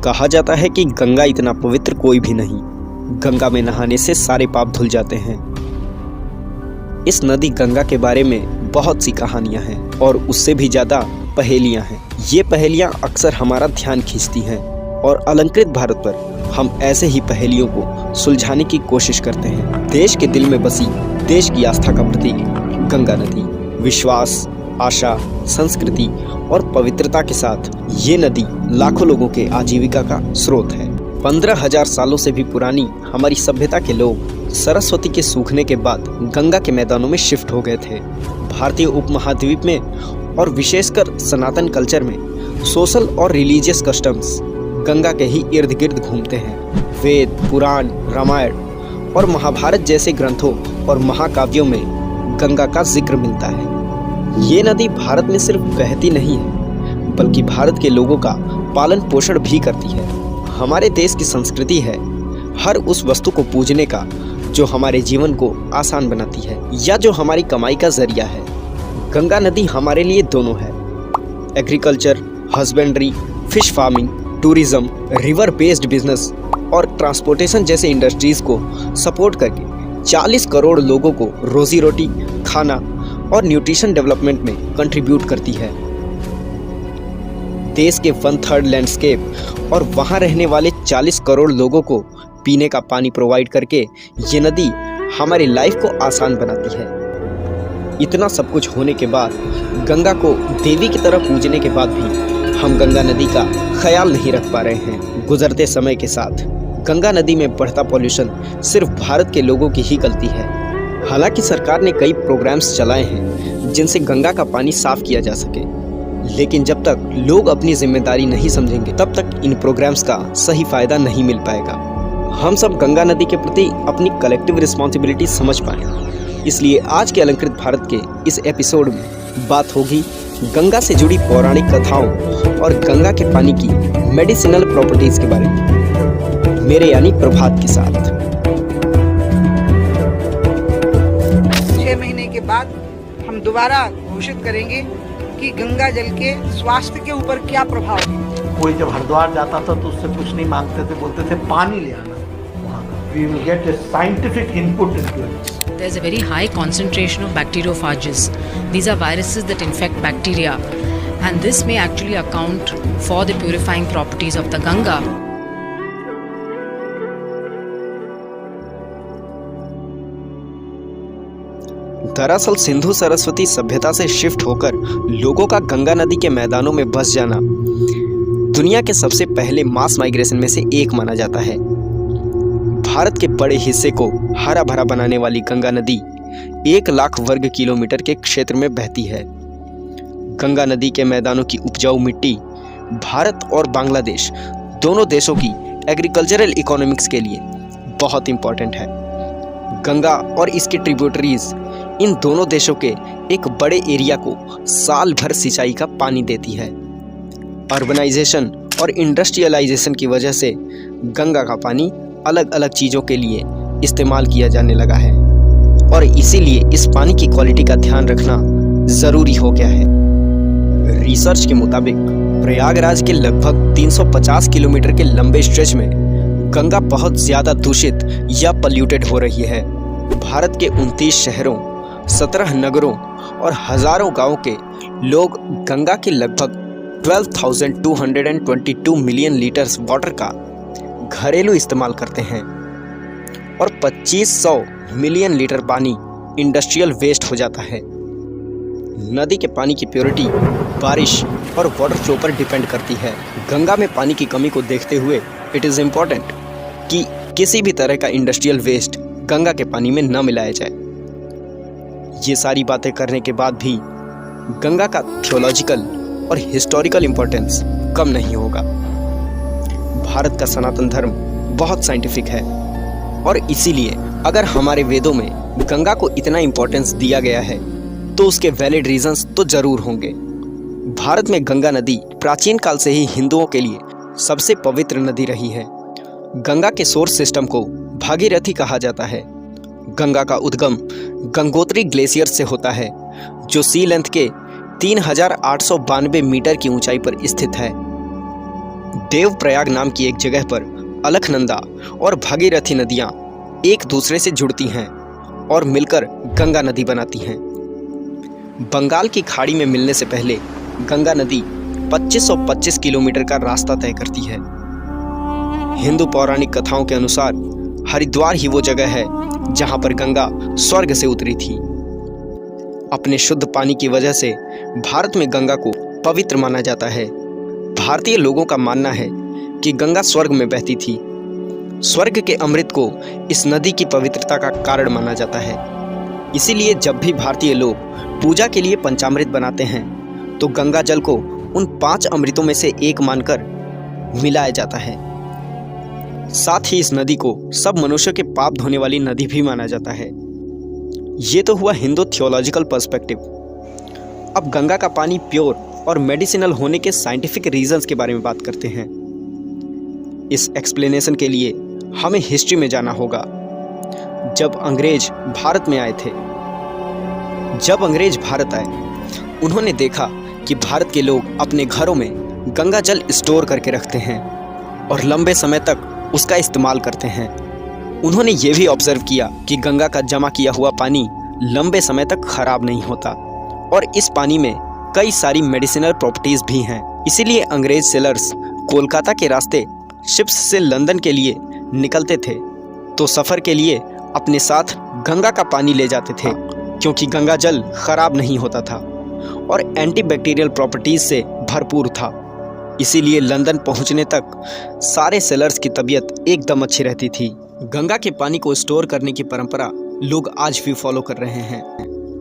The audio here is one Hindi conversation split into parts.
कहा जाता है कि गंगा इतना पवित्र कोई भी नहीं। गंगा में नहाने से सारे पाप धुल जाते हैं। इस नदी गंगा के बारे में बहुत सी कहानियां हैं और उससे भी ज्यादा पहेलियां हैं। ये पहेलियां अक्सर हमारा ध्यान खींचती हैं और अलंकृत भारत पर हम ऐसे ही पहेलियों को सुलझाने की कोशिश करते हैं। देश के दिल में बसी देश की आस्था का प्रतीक गंगा नदी विश्वास, आशा, संस्कृति और पवित्रता के साथ ये नदी लाखों लोगों के आजीविका का स्रोत है। 15,000 सालों से भी पुरानी हमारी सभ्यता के लोग सरस्वती के सूखने के बाद गंगा के मैदानों में शिफ्ट हो गए थे। भारतीय उपमहाद्वीप में और विशेषकर सनातन कल्चर में सोशल और रिलीजियस कस्टम्स गंगा के ही इर्द गिर्द घूमते हैं। वेद, पुराण, रामायण और महाभारत जैसे ग्रंथों और महाकाव्यों में गंगा का जिक्र मिलता है। ये नदी भारत में सिर्फ बहती नहीं है बल्कि भारत के लोगों का पालन पोषण भी करती है। हमारे देश की संस्कृति है हर उस वस्तु को पूजने का जो हमारे जीवन को आसान बनाती है या जो हमारी कमाई का जरिया है। गंगा नदी हमारे लिए दोनों है। Agriculture, husbandry, fish farming, tourism, river based business और ट्रांसपोर्टेशन जैसे इंडस्ट्रीज को सपोर्ट करके 40 करोड़ लोगों को रोजी रोटी, खाना और न्यूट्रिशन डेवलपमेंट में कंट्रीब्यूट करती है। देश के 1/3 लैंडस्केप और वहां रहने वाले 40 करोड़ लोगों को पीने का पानी प्रोवाइड करके ये नदी हमारी लाइफ को आसान बनाती है। इतना सब कुछ होने के बाद गंगा को देवी की तरह पूजने के बाद भी हम गंगा नदी का ख्याल नहीं रख पा रहे हैं। गुजरते समय के साथ गंगा नदी में बढ़ता पॉल्यूशन सिर्फ भारत के लोगों की ही गलती है। हालांकि सरकार ने कई प्रोग्राम्स चलाए हैं जिनसे गंगा का पानी साफ किया जा सके, लेकिन जब तक लोग अपनी जिम्मेदारी नहीं समझेंगे तब तक इन प्रोग्राम्स का सही फायदा नहीं मिल पाएगा। हम सब गंगा नदी के प्रति अपनी कलेक्टिव रिस्पॉन्सिबिलिटी समझ पाएं। इसलिए आज के अलंकृत भारत के इस एपिसोड में बात होगी गंगा से जुड़ी पौराणिक कथाओं और गंगा के पानी की मेडिसिनल प्रॉपर्टीज के बारे में, मेरे यानी प्रभात के साथ। 6 महीने के बाद हम दोबारा घोषित करेंगे कि गंगा जल के स्वास्थ्य के ऊपर क्या प्रभाव है। कोई जब हरिद्वार जाता था तो उससे कुछ नहीं मांगते थे, बोलते थे पानी ले आना। We will get a scientific input into it. There's a very high concentration of bacteriophages. These are viruses that infect bacteria, and this may actually account for the purifying properties of the Ganga. दरअसल सिंधु सरस्वती सभ्यता से शिफ्ट होकर लोगों का गंगा नदी के मैदानों में बस जाना दुनिया के सबसे पहले मास माइग्रेशन में से एक माना जाता है। भारत के बड़े हिस्से को हरा भरा बनाने वाली गंगा नदी 1 लाख वर्ग किलोमीटर के क्षेत्र में बहती है। गंगा नदी के मैदानों की उपजाऊ मिट्टी भारत और बांग्लादेश दोनों देशों की एग्रीकल्चरल इकोनॉमिक्स के लिए बहुत इंपॉर्टेंट है। गंगा और इसके ट्रिब्यूटरीज इन दोनों देशों के एक बड़े एरिया को साल भर सिंचाई का पानी देती है। अर्बनाइजेशन और इंडस्ट्रियलाइजेशन की वजह से गंगा का पानी अलग अलग चीज़ों के लिए इस्तेमाल किया जाने लगा है और इसीलिए इस पानी की क्वालिटी का ध्यान रखना ज़रूरी हो गया है। रिसर्च के मुताबिक प्रयागराज के लगभग 350 किलोमीटर के लंबे स्ट्रेच में गंगा बहुत ज़्यादा दूषित या पल्यूटेड हो रही है। भारत के 29 शहरों, 17 नगरों और हज़ारों गाँवों के लोग गंगा के लगभग 12,222 मिलियन लीटर्स वाटर का घरेलू इस्तेमाल करते हैं और 2500 मिलियन लीटर पानी इंडस्ट्रियल वेस्ट हो जाता है। नदी के पानी की प्योरिटी बारिश और वाटर फ्लो पर डिपेंड करती है। गंगा में पानी की कमी को देखते हुए इट इज़ इम्पॉर्टेंट कि किसी भी तरह का इंडस्ट्रियल वेस्ट गंगा के पानी में न मिलाया जाए। ये सारी बातें करने के बाद भी गंगा का थियोलॉजिकल और हिस्टोरिकल इम्पोर्टेंस कम नहीं होगा। भारत का सनातन धर्म बहुत साइंटिफिक है और इसीलिए अगर हमारे वेदों में गंगा को इतना इम्पोर्टेंस दिया गया है तो उसके वैलिड रीजंस तो जरूर होंगे। भारत में गंगा नदी प्राचीन काल से ही हिंदुओं के लिए सबसे पवित्र नदी रही है। गंगा के सोर्स सिस्टम को भागीरथी कहा जाता है। गंगा का उद्गम गंगोत्री ग्लेशियर से होता है जो सी लेंथ के 3,892 मीटर की ऊंचाई पर स्थित है। देवप्रयाग नाम की एक जगह पर अलकनंदा और भागीरथी नदियां एक दूसरे से जुड़ती हैं और मिलकर गंगा नदी बनाती हैं। बंगाल की खाड़ी में मिलने से पहले गंगा नदी 2525 किलोमीटर का रास्ता तय करती है। हिंदू पौराणिक कथाओं के अनुसार हरिद्वार ही वो जगह है जहां पर गंगा स्वर्ग से उतरी थी। अपने शुद्ध पानी की वजह से भारत में गंगा को पवित्र माना जाता है। भारतीय लोगों का मानना है कि गंगा स्वर्ग में बहती थी। स्वर्ग के अमृत को इस नदी की पवित्रता का कारण माना जाता है। इसीलिए जब भी भारतीय लोग पूजा के लिए पंचामृत बनाते हैं तो गंगा जल को उन 5 अमृतों में से एक मानकर मिलाया जाता है। साथ ही इस नदी को सब मनुष्य के पाप धोने वाली नदी भी माना जाता है। ये तो हुआ हिंदू थियोलॉजिकल पर्सपेक्टिव। अब गंगा का पानी प्योर और मेडिसिनल होने के साइंटिफिक रीजंस के बारे में बात करते हैं। इस एक्सप्लेनेशन के लिए हमें हिस्ट्री में जाना होगा। जब अंग्रेज भारत में आए थे, जब अंग्रेज भारत आए, उन्होंने देखा कि भारत के लोग अपने घरों में गंगा जल स्टोर करके रखते हैं और लंबे समय तक उसका इस्तेमाल करते हैं। उन्होंने ये भी ऑब्जर्व किया कि गंगा का जमा किया हुआ पानी लंबे समय तक खराब नहीं होता और इस पानी में कई सारी मेडिसिनल प्रॉपर्टीज भी हैं। इसीलिए अंग्रेज सेलर्स कोलकाता के रास्ते शिप्स से लंदन के लिए निकलते थे तो सफ़र के लिए अपने साथ गंगा का पानी ले जाते थे, क्योंकि गंगा जल खराब नहीं होता था और एंटीबैक्टीरियल प्रॉपर्टीज से भरपूर था। इसीलिए लंदन पहुंचने तक सारे सेलर्स की तबीयत एकदम अच्छी रहती थी। गंगा के पानी को स्टोर करने की परंपरा लोग आज भी फॉलो कर रहे हैं।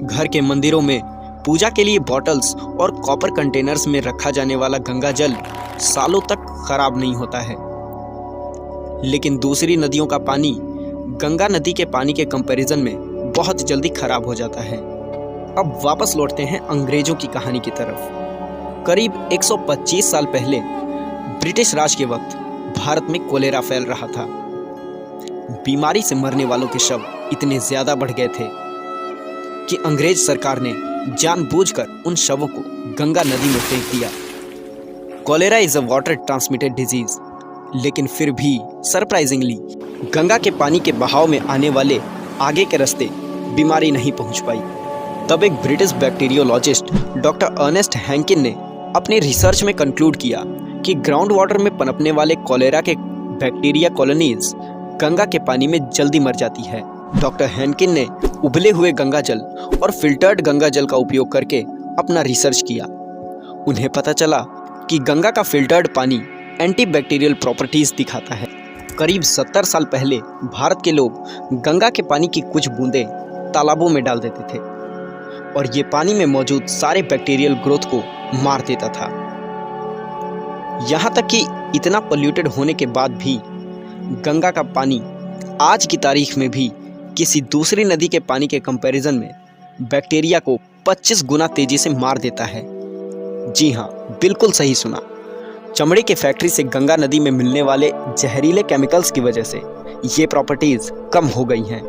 घर के मंदिरों में पूजा के लिए बॉटल्स और कॉपर कंटेनर्स में रखा जाने वाला गंगा जल सालों तक खराब नहीं होता है। लेकिन दूसरी नदियों का पानी गंगा नदी के पानी के कंपैरिजन में बहुत जल्दी खराब हो जाता है। अब वापस लौटते हैं अंग्रेजों की कहानी की तरफ। करीब 125 साल पहले ब्रिटिश राज के वक्त भारत में कोलेरा फैल रहा था। बीमारी से मरने वालों के शव इतने ज्यादा बढ़ गए थे कि अंग्रेज सरकार ने जानबूझकर उन शवों को गंगा नदी में फेंक दिया। Cholera is a water transmitted disease, लेकिन फिर भी सरप्राइजिंगली गंगा के पानी के बहाव में आने वाले आगे के रास्ते बीमारी नहीं पहुंच पाई। तब एक ब्रिटिश बैक्टीरियोलॉजिस्ट डॉक्टर अर्नेस्ट हैंकिन ने अपनी रिसर्च में कंक्लूड किया कि ग्राउंड वाटर में पनपने वाले कोलेरा के बैक्टीरिया कॉलोनीज गंगा के पानी में जल्दी मर जाती है। डॉक्टर हैंकिन ने उबले हुए गंगा जल और फिल्टर्ड गंगा जल का उपयोग करके अपना रिसर्च किया। उन्हें पता चला कि गंगा का फिल्टर्ड पानी एंटीबैक्टीरियल प्रॉपर्टीज दिखाता है। करीब 70 साल पहले भारत के लोग गंगा के पानी की कुछ बूंदें तालाबों में डाल देते थे और ये पानी में मौजूद सारे बैक्टीरियल ग्रोथ को मार देता था। यहाँ तक कि इतना पोल्यूटेड होने के बाद भी गंगा का पानी आज की तारीख में भी किसी दूसरी नदी के पानी के कंपैरिजन में बैक्टीरिया को 25 गुना तेजी से मार देता है। जी हाँ, बिल्कुल सही सुना। चमड़े के फैक्ट्री से गंगा नदी में मिलने वाले जहरीले केमिकल्स की वजह से ये प्रॉपर्टीज कम हो गई हैं।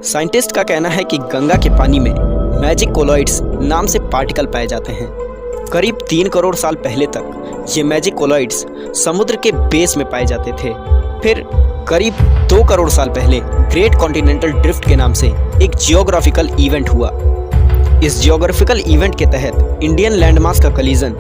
साइंटिस्ट का कहना है कि गंगा के पानी में मैजिक कोलॉइड्स नाम से पार्टिकल पाए जाते हैं। करीब 3 करोड़ साल पहले तक ये मैजिक कोलॉइड्स समुद्र के बेस में पाए जाते थे। फिर करीब 2 करोड़ साल पहले ग्रेट कॉन्टिनेंटल ड्रिफ्ट के नाम से एक जियोग्राफिकल इवेंट हुआ। इस जियोग्राफिकल इवेंट के तहत इंडियन लैंडमास का कलीजन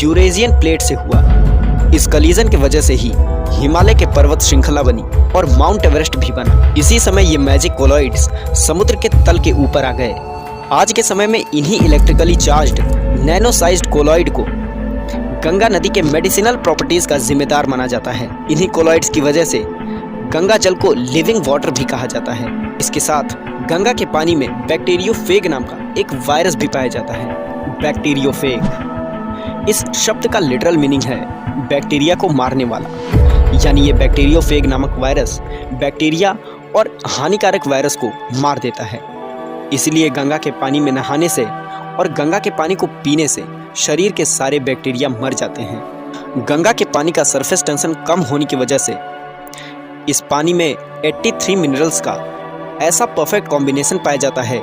यूरेशियन प्लेट से हुआ। इस कलीजन की वजह से ही हिमालय के पर्वत श्रृंखला बनी और माउंट एवरेस्ट भी बना। इसी समय ये मैजिक कोलॉइड्स समुद्र के तल के ऊपर आ गए। आज के समय में इन्हीं electrically charged nano sized colloid को गंगा नदी के मेडिसिनल प्रॉपर्टीज का जिम्मेदार माना जाता है। इन्हीं कोलॉइड्स की वजह से गंगा जल को लिविंग वाटर भी कहा जाता है। इसके साथ गंगा के पानी में बैक्टीरियोफेग नाम का एक वायरस भी पाया जाता है। बैक्टीरियोफेग इस शब्द का लिटरल मीनिंग है बैक्टीरिया को मारने वाला, यानी ये बैक्टीरियोफेग नामक वायरस बैक्टीरिया और हानिकारक वायरस को मार देता है। इसलिए गंगा के पानी में नहाने से और गंगा के पानी को पीने से शरीर के सारे बैक्टीरिया मर जाते हैं। गंगा के पानी का सरफेस टेंशन कम होने की वजह से इस पानी में 83 मिनरल्स का ऐसा परफेक्ट कॉम्बिनेशन पाया जाता है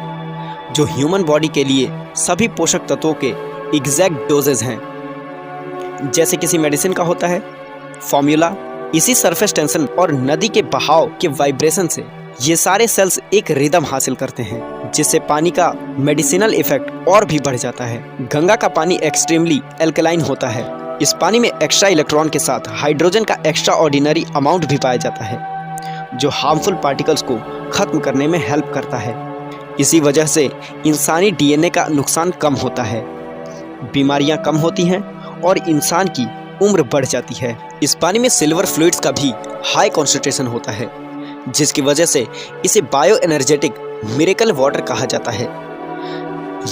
जो ह्यूमन बॉडी के लिए सभी पोषक तत्वों के एग्जैक्ट डोजेज हैं। जैसे किसी मेडिसिन का होता है फॉर्मूला, इसी सरफेस टेंशन और नदी के बहाव के वाइब्रेशन से ये सारे सेल्स एक रिदम हासिल करते हैं, जिससे पानी का मेडिसिनल इफेक्ट और भी बढ़ जाता है। गंगा का पानी एक्सट्रीमली एल्कलाइन होता है। इस पानी में एक्स्ट्रा इलेक्ट्रॉन के साथ हाइड्रोजन का एक्स्ट्रा ऑर्डिनरी अमाउंट भी पाया जाता है, जो हार्मफुल पार्टिकल्स को खत्म करने में हेल्प करता है। इसी वजह से इंसानी डीएनए का नुकसान कम होता है, बीमारियां कम होती हैं और इंसान की उम्र बढ़ जाती है। इस पानी में सिल्वर फ्लूइड्स का भी हाई कॉन्सेंट्रेशन होता है, जिसकी वजह से इसे बायो एनर्जेटिक मिरेकल वाटर कहा जाता है।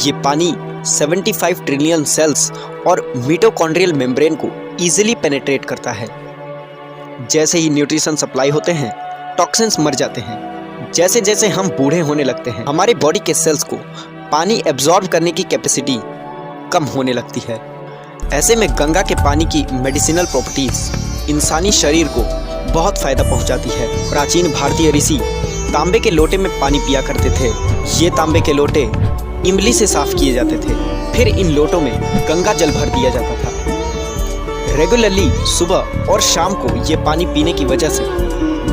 ये पानी 75 ट्रिलियन सेल्स और मिटोकॉन्ड्रियल मेम्ब्रेन को इजीली पेनेट्रेट करता है। जैसे ही न्यूट्रिशन सप्लाई होते हैं, टॉक्सिन्स मर जाते हैं। जैसे जैसे हम बूढ़े होने लगते हैं, हमारे बॉडी के सेल्स को पानी एब्जॉर्ब करने की कैपेसिटी कम होने लगती है। ऐसे में गंगा के पानी की मेडिसिनल प्रॉपर्टीज इंसानी शरीर को बहुत फायदा पहुंचाती है। प्राचीन भारतीय ऋषि तांबे के लोटे में पानी पिया करते थे। ये तांबे के लोटे इमली से साफ किए जाते थे, फिर इन लोटों में गंगा जल भर दिया जाता था। रेगुलरली सुबह और शाम को ये पानी पीने की वजह से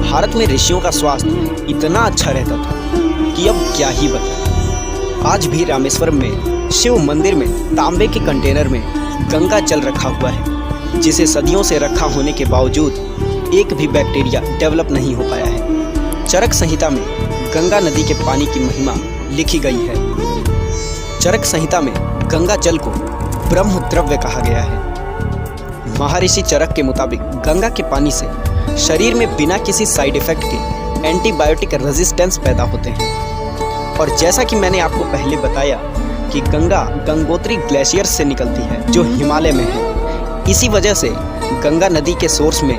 भारत में ऋषियों का स्वास्थ्य इतना अच्छा रहता था कि अब क्या ही बताएं। आज भी रामेश्वरम में शिव मंदिर में तांबे के कंटेनर में गंगा जल रखा हुआ है, जिसे सदियों से रखा होने के बावजूद एक भी बैक्टीरिया डेवलप नहीं हो पाया है। चरक संहिता में गंगा नदी के पानी की महिमा लिखी गई है। चरक संहिता में गंगा जल को ब्रह्म द्रव्य कहा गया है। महर्षि चरक के मुताबिक गंगा के पानी से शरीर में बिना किसी साइड इफेक्ट के एंटीबायोटिक रेजिस्टेंस पैदा होते हैं। और जैसा कि मैंने आपको पहले बताया कि गंगा गंगोत्री ग्लेशियर से निकलती है, जो हिमालय में है। इसी वजह से गंगा नदी के सोर्स में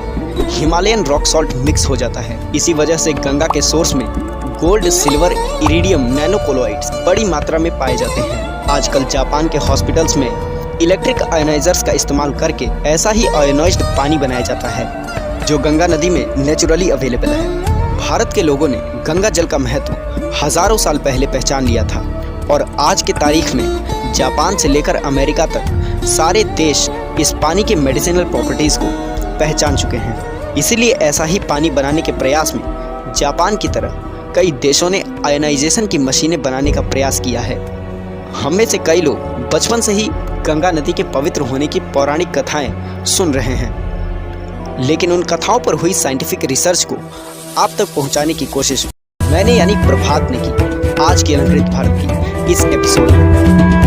हिमालयन रॉक सॉल्ट मिक्स हो जाता है। इसी वजह से गंगा के सोर्स में गोल्ड, सिल्वर, इरिडियम, नैनोकोलॉइड्स बड़ी मात्रा में पाए जाते हैं। आजकल जापान के हॉस्पिटल्स में इलेक्ट्रिक आयोनाइजर्स का इस्तेमाल करके ऐसा ही आयोनाइज्ड पानी बनाया जाता है, जो गंगा नदी में नेचुरली अवेलेबल है। भारत के लोगों ने गंगा जल का महत्व हजारों साल पहले पहचान लिया था और आज के तारीख में जापान से लेकर अमेरिका तक सारे देश इस पानी के मेडिसिनल प्रॉपर्टीज़ को पहचान चुके हैं। इसीलिए ऐसा ही पानी बनाने के प्रयास में जापान की तरह कई देशों ने आयोनाइजेशन की मशीनें बनाने का प्रयास किया है। हम में से कई लोग बचपन से ही गंगा नदी के पवित्र होने की पौराणिक कथाएं सुन रहे हैं, लेकिन उन कथाओं पर हुई साइंटिफिक रिसर्च को आप तक पहुंचाने की कोशिश मैंने यानी प्रभात ने की आज की अलंकृत भारत की इस एपिसोड में।